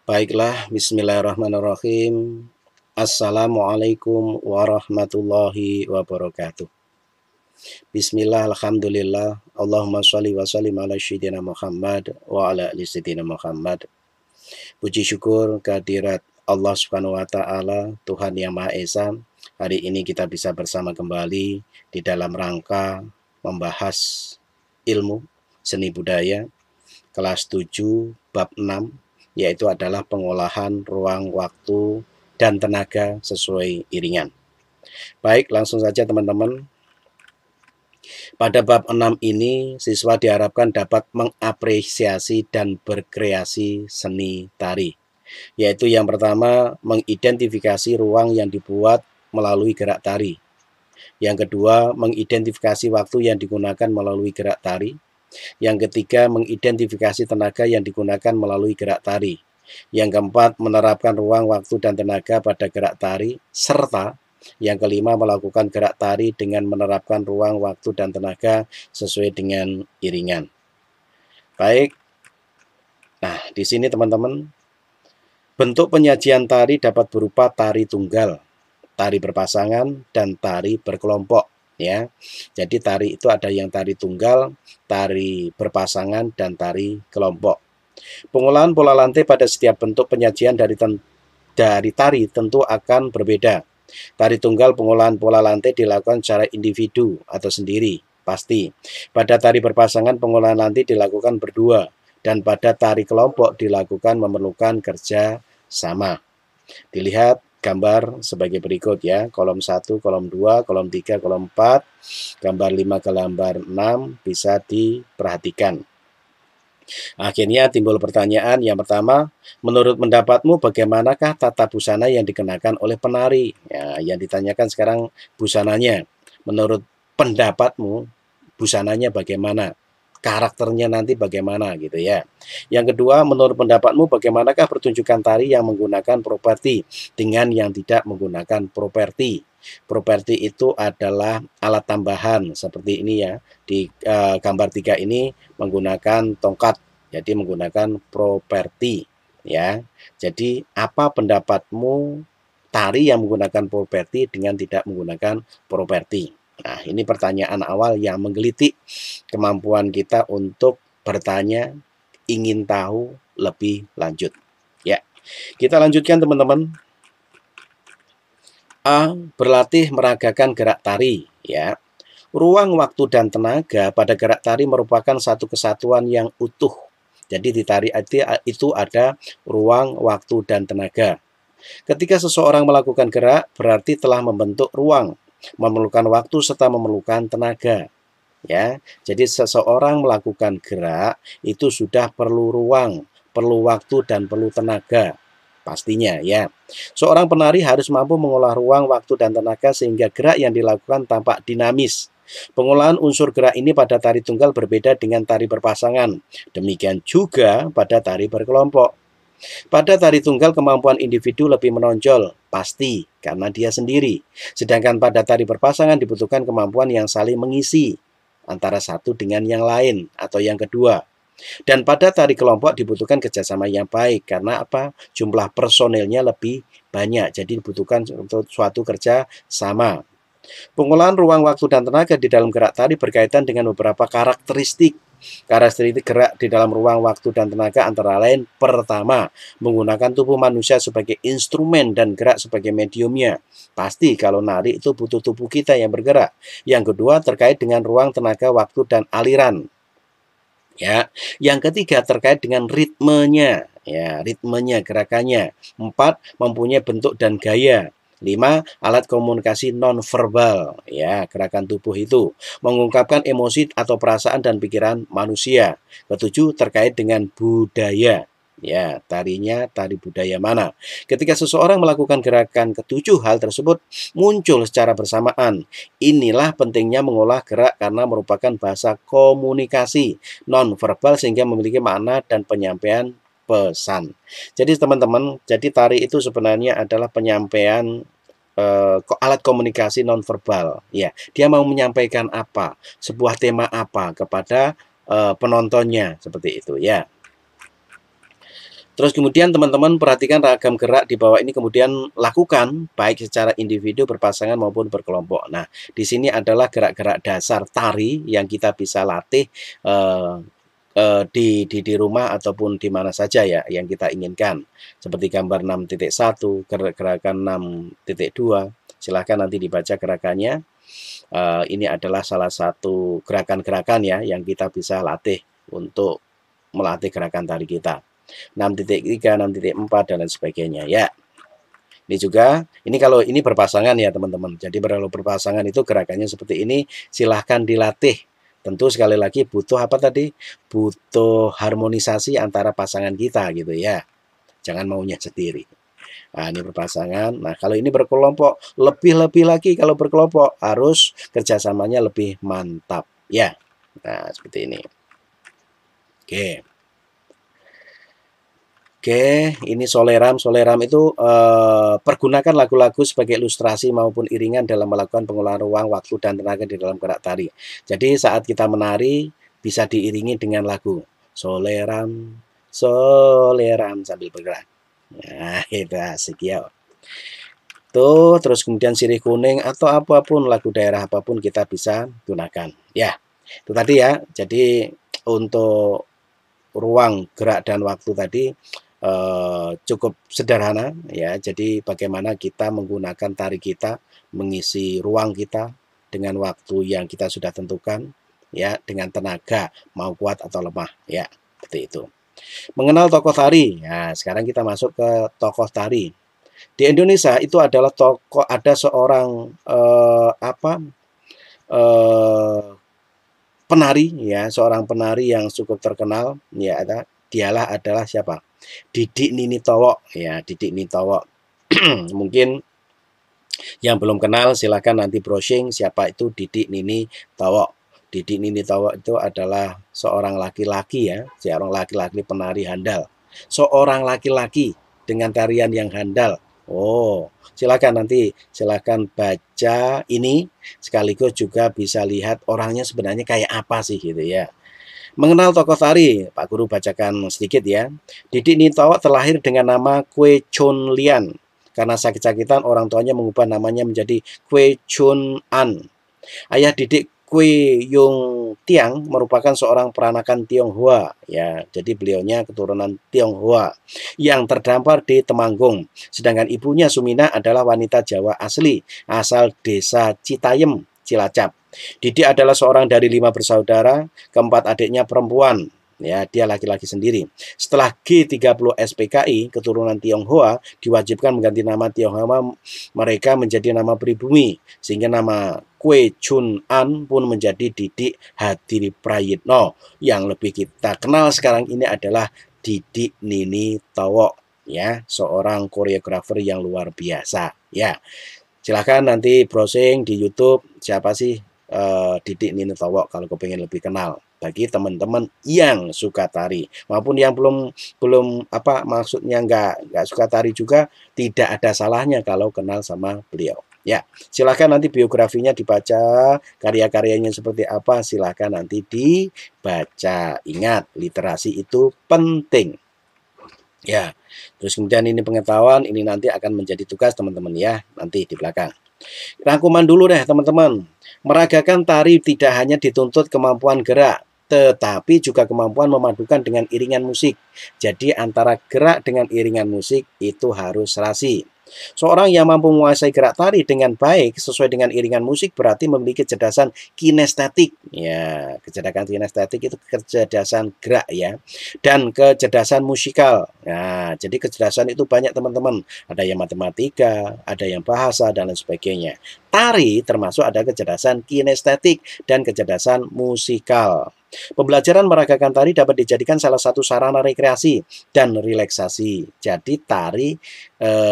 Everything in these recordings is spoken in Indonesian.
Baiklah, bismillahirrahmanirrahim. Assalamualaikum warahmatullahi wabarakatuh. Bismillah, alhamdulillah. Allahumma sholli wa sallim ala sayyidina Muhammad wa ala ali sayyidina Muhammad. Puji syukur kehadirat Allah Subhanahu wa taala, Tuhan yang Maha Esa. Hari ini kita bisa bersama kembali di dalam rangka membahas ilmu seni budaya kelas 7 bab 6, yaitu adalah pengolahan ruang waktu dan tenaga sesuai iringan. Baik, langsung saja teman-teman. Pada bab 6 ini, siswa diharapkan dapat mengapresiasi dan berkreasi seni tari. Yaitu yang pertama, mengidentifikasi ruang yang dibuat melalui gerak tari. Yang kedua, mengidentifikasi waktu yang digunakan melalui gerak tari. Yang ketiga, mengidentifikasi tenaga yang digunakan melalui gerak tari. Yang keempat, menerapkan ruang, waktu, dan tenaga pada gerak tari. Serta yang kelima, melakukan gerak tari dengan menerapkan ruang, waktu, dan tenaga sesuai dengan iringan. Baik, nah di sini teman-teman, bentuk penyajian tari dapat berupa tari tunggal, tari berpasangan, dan tari berkelompok. Ya, jadi tari itu ada yang tari tunggal, tari berpasangan, dan tari kelompok. Pengolahan pola lantai pada setiap bentuk penyajian dari tari tentu akan berbeda. Tari tunggal, pengolahan pola lantai dilakukan secara individu atau sendiri, pasti. Pada tari berpasangan, pengolahan lantai dilakukan berdua, dan pada tari kelompok dilakukan memerlukan kerja sama. Dilihat gambar sebagai berikut ya, kolom 1, kolom 2, kolom 3, kolom 4, gambar 5, gambar 6 bisa diperhatikan. Akhirnya timbul pertanyaan yang pertama, menurut pendapatmu bagaimanakah tata busana yang dikenakan oleh penari? Ya, yang ditanyakan sekarang busananya. Menurut pendapatmu busananya bagaimana? Karakternya nanti bagaimana gitu ya. Yang kedua, menurut pendapatmu bagaimanakah pertunjukan tari yang menggunakan properti dengan yang tidak menggunakan properti? Properti itu adalah alat tambahan seperti ini ya. Di gambar 3 ini menggunakan tongkat, jadi menggunakan properti ya. Jadi apa pendapatmu tari yang menggunakan properti dengan tidak menggunakan properti? Nah, ini pertanyaan awal yang menggelitik kemampuan kita untuk bertanya, ingin tahu lebih lanjut. Ya, kita lanjutkan teman-teman. A. Berlatih meragakan gerak tari. Ya, ruang, waktu, dan tenaga pada gerak tari merupakan satu kesatuan yang utuh. Jadi di tari itu ada ruang, waktu, dan tenaga. Ketika seseorang melakukan gerak, berarti telah membentuk ruang, memerlukan waktu, serta memerlukan tenaga. Ya, jadi seseorang melakukan gerak itu sudah perlu ruang, perlu waktu, dan perlu tenaga. Pastinya ya. Seorang penari harus mampu mengolah ruang, waktu, dan tenaga sehingga gerak yang dilakukan tampak dinamis. Pengolahan unsur gerak ini pada tari tunggal berbeda dengan tari berpasangan. Demikian juga pada tari berkelompok. Pada tari tunggal kemampuan individu lebih menonjol, pasti karena dia sendiri. Sedangkan pada tari berpasangan dibutuhkan kemampuan yang saling mengisi antara satu dengan yang lain atau yang kedua. Dan pada tari kelompok dibutuhkan kerjasama yang baik karena apa? Jumlah personelnya lebih banyak, jadi dibutuhkan untuk suatu kerja sama. Pengolahan ruang, waktu, dan tenaga di dalam gerak tari berkaitan dengan beberapa karakteristik. Karakteristik gerak di dalam ruang, waktu, dan tenaga antara lain, pertama, menggunakan tubuh manusia sebagai instrumen dan gerak sebagai mediumnya. Pasti kalau nari itu butuh tubuh kita yang bergerak. Yang kedua, terkait dengan ruang, tenaga, waktu, dan aliran. Ya, yang ketiga terkait dengan ritmenya, ya, ritmenya, gerakannya. 4, mempunyai bentuk dan gaya. 5, alat komunikasi nonverbal, ya, gerakan tubuh itu mengungkapkan emosi atau perasaan dan pikiran manusia. Ketujuh, terkait dengan budaya. Ya, tarinya tari budaya mana? Ketika seseorang melakukan gerakan ketujuh hal tersebut muncul secara bersamaan. Inilah pentingnya mengolah gerak karena merupakan bahasa komunikasi non-verbal sehingga memiliki makna dan penyampaian pesan. Jadi teman-teman, jadi tari itu sebenarnya adalah penyampaian alat komunikasi non-verbal. Ya, dia mau menyampaikan apa, sebuah tema apa kepada penontonnya seperti itu ya. Terus kemudian teman-teman perhatikan ragam gerak di bawah ini, kemudian lakukan baik secara individu, berpasangan maupun berkelompok. Nah, di sini adalah gerak-gerak dasar tari yang kita bisa latih eh, di rumah ataupun di mana saja ya yang kita inginkan. Seperti gambar 6.1, gerakan 6.2. Silahkan nanti dibaca gerakannya. Ini adalah salah satu gerakan-gerakan ya yang kita bisa latih untuk melatih gerakan tari kita. 6.3, 6.4 dan lain sebagainya ya. Ini juga, ini kalau ini berpasangan ya teman-teman. Jadi kalau berpasangan itu gerakannya seperti ini, silahkan dilatih. Tentu sekali lagi butuh apa tadi? Butuh harmonisasi antara pasangan kita gitu ya. Jangan maunya sendiri. Nah, ini berpasangan. Nah, kalau ini berkelompok, lebih-lebih lagi kalau berkelompok harus kerjasamanya lebih mantap ya. Nah, seperti ini. Oke. Oke, ini Soleram. Soleram itu pergunakan lagu-lagu sebagai ilustrasi maupun iringan dalam melakukan pengolahan ruang, waktu, dan tenaga di dalam gerak tari. Jadi saat kita menari bisa diiringi dengan lagu Soleram, Soleram sambil bergerak. Nah, itu asik ya. Tuh, terus kemudian sirih kuning atau apapun lagu daerah apapun kita bisa gunakan. Ya, itu tadi ya. Jadi untuk ruang, gerak, dan waktu tadi cukup sederhana ya. Jadi bagaimana kita menggunakan tari kita mengisi ruang kita dengan waktu yang kita sudah tentukan ya, dengan tenaga mau kuat atau lemah ya, seperti itu. Mengenal tokoh tari. Nah, sekarang kita masuk ke tokoh tari. Di Indonesia itu adalah tokoh, ada seorang penari ya, seorang penari yang cukup terkenal ya, dialah adalah siapa? Didik Nini Towok ya, Didik Nini Towok. Mungkin yang belum kenal silahkan nanti browsing siapa itu Didik Nini Towok. Didik Nini Towok itu adalah seorang laki-laki ya, seorang laki-laki penari handal. Seorang laki-laki dengan tarian yang handal. Oh, silakan nanti silakan baca ini sekaligus juga bisa lihat orangnya sebenarnya kayak apa sih gitu ya. Mengenal tokoh tari, Pak Guru bacakan sedikit ya. Didik Nitawak terlahir dengan nama Kwe Chun Lian. Karena sakit-sakitan orang tuanya mengubah namanya menjadi Kwe Chun An. Ayah Didik Kwe Yung Tiang merupakan seorang peranakan Tionghoa ya. Jadi beliaunya keturunan Tionghoa yang terdampar di Temanggung. Sedangkan ibunya Sumina adalah wanita Jawa asli asal desa Citayem, Cilacap. Didik adalah seorang dari 5 bersaudara, keempat adiknya perempuan. Ya, dia laki-laki sendiri. Setelah G30 SPKI, keturunan Tionghoa, diwajibkan mengganti nama Tionghoa mereka menjadi nama pribumi, sehingga nama Kwe Chun An pun menjadi Didik Hadiri Prayitno. Yang lebih kita kenal sekarang ini adalah Didik Nini Towok, ya, seorang koreografer yang luar biasa. Ya, silahkan nanti browsing di YouTube siapa sih Didik Nini Towok kalau kepengen lebih kenal. Bagi teman-teman yang suka tari maupun yang belum apa maksudnya nggak suka tari juga, tidak ada salahnya kalau kenal sama beliau. Ya, silahkan nanti biografinya dibaca, karya-karyanya seperti apa, silahkan nanti dibaca. Ingat, literasi itu penting. Ya, terus kemudian ini pengetahuan, ini nanti akan menjadi tugas teman-teman ya, nanti di belakang. Rangkuman dulu deh teman-teman. Meragakan tari tidak hanya dituntut kemampuan gerak, tetapi juga kemampuan memadukan dengan iringan musik. Jadi antara gerak dengan iringan musik itu harus serasi. Seorang yang mampu menguasai gerak tari dengan baik sesuai dengan iringan musik berarti memiliki kecerdasan kinestetik. Ya, kecerdasan kinestetik itu kecerdasan gerak ya. Dan kecerdasan musikal. Nah, jadi kecerdasan itu banyak teman-teman. Ada yang matematika, ada yang bahasa dan lain sebagainya. Tari termasuk ada kecerdasan kinestetik dan kecerdasan musikal. Pembelajaran meragakan tari dapat dijadikan salah satu sarana rekreasi dan relaksasi. Jadi tari,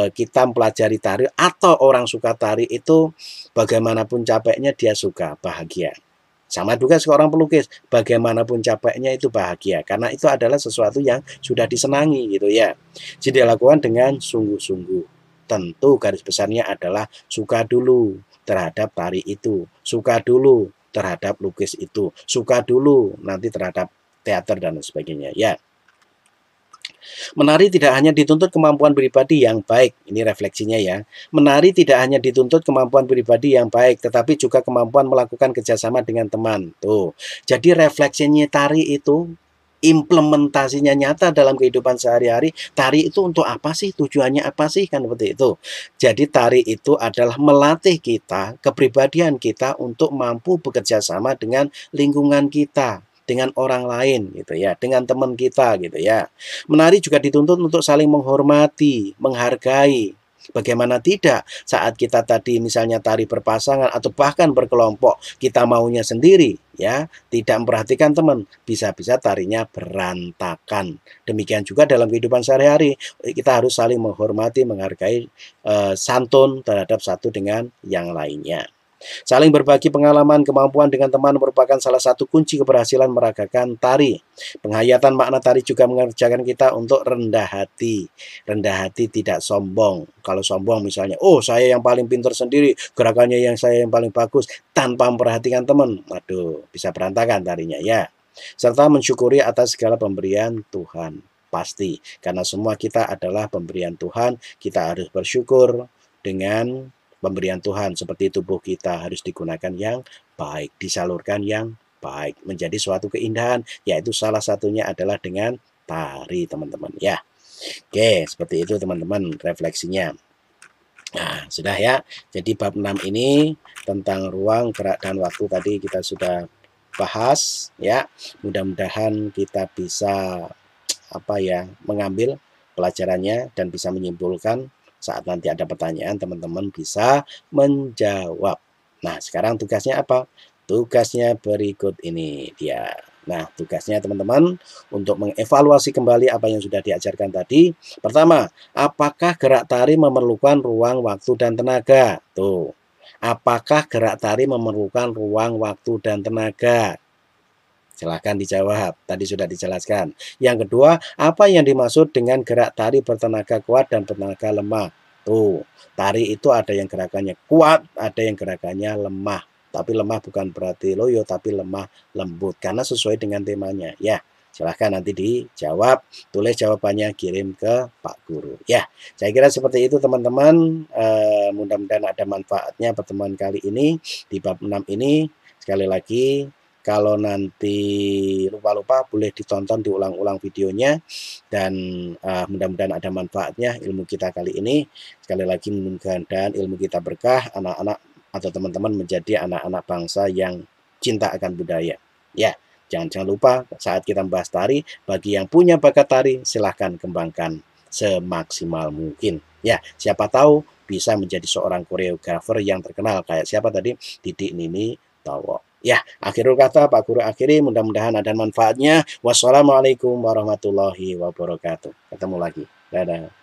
kita mempelajari tari atau orang suka tari itu bagaimanapun capeknya dia suka, bahagia. Sama juga seorang pelukis, bagaimanapun capeknya itu bahagia. Karena itu adalah sesuatu yang sudah disenangi gitu ya. Jadi dilakukan dengan sungguh-sungguh. Tentu garis besarnya adalah suka dulu terhadap tari itu. Suka dulu terhadap lukis itu, suka dulu nanti terhadap teater dan sebagainya ya. Menari tidak hanya dituntut kemampuan pribadi yang baik, ini refleksinya ya. Menari tidak hanya dituntut kemampuan pribadi yang baik, tetapi juga kemampuan melakukan kerjasama dengan teman. Tuh, jadi refleksinya tari itu implementasinya nyata dalam kehidupan sehari-hari. Tari itu untuk apa sih? Tujuannya apa sih? Kan seperti itu. Jadi tari itu adalah melatih kita, kepribadian kita untuk mampu bekerja sama dengan lingkungan kita, dengan orang lain gitu ya, dengan teman kita gitu ya. Menari juga dituntut untuk saling menghormati, menghargai. Bagaimana tidak saat kita tadi misalnya tari berpasangan atau bahkan berkelompok, kita maunya sendiri ya, tidak memperhatikan teman, bisa-bisa tarinya berantakan. Demikian juga dalam kehidupan sehari-hari, kita harus saling menghormati, menghargai, santun terhadap satu dengan yang lainnya. Saling berbagi pengalaman, kemampuan dengan teman merupakan salah satu kunci keberhasilan meragakan tari. Penghayatan makna tari juga mengerjakan kita untuk rendah hati. Rendah hati tidak sombong. Kalau sombong misalnya, oh saya yang paling pintar sendiri, gerakannya yang saya yang paling bagus, tanpa memperhatikan teman. Waduh, bisa berantakan tarinya ya. Serta mensyukuri atas segala pemberian Tuhan. Pasti, karena semua kita adalah pemberian Tuhan, kita harus bersyukur dengan pemberian Tuhan, seperti tubuh kita harus digunakan yang baik, disalurkan yang baik, menjadi suatu keindahan, yaitu salah satunya adalah dengan tari, teman-teman ya. Oke, seperti itu teman-teman refleksinya. Nah, sudah ya. Jadi bab 6 ini tentang ruang, gerak, dan waktu tadi kita sudah bahas ya. Mudah-mudahan kita bisa mengambil pelajarannya dan bisa menyimpulkan. Saat nanti ada pertanyaan, teman-teman bisa menjawab. Nah, sekarang tugasnya apa? Tugasnya berikut ini dia. Nah, tugasnya teman-teman untuk mengevaluasi kembali apa yang sudah diajarkan tadi. Pertama, apakah gerak tari memerlukan ruang, waktu, dan tenaga? Tuh. Apakah gerak tari memerlukan ruang, waktu, dan tenaga? Silahkan dijawab, tadi sudah dijelaskan. Yang kedua, apa yang dimaksud dengan gerak tari bertenaga kuat dan bertenaga lemah? Tuh, tari itu ada yang gerakannya kuat, ada yang gerakannya lemah. Tapi lemah bukan berarti loyo, tapi lemah lembut. Karena sesuai dengan temanya. Ya, silahkan nanti dijawab, tulis jawabannya, kirim ke Pak Guru. Ya, saya kira seperti itu teman-teman. Mudah-mudahan ada manfaatnya pertemuan kali ini di bab 6 ini. Sekali lagi, kalau nanti lupa-lupa boleh ditonton, diulang-ulang videonya, dan mudah-mudahan ada manfaatnya ilmu kita kali ini. Sekali lagi mudah-mudahan ilmu kita berkah, anak-anak atau teman-teman menjadi anak-anak bangsa yang cinta akan budaya. Ya, jangan lupa saat kita membahas tari, bagi yang punya bakat tari silahkan kembangkan semaksimal mungkin. Ya, siapa tahu bisa menjadi seorang koreografer yang terkenal kayak siapa tadi, Didik Nini Towo. Ya, akhirul kata Pak Guru akhiri, mudah-mudahan ada manfaatnya. Wassalamualaikum warahmatullahi wabarakatuh. Ketemu lagi. Dadah.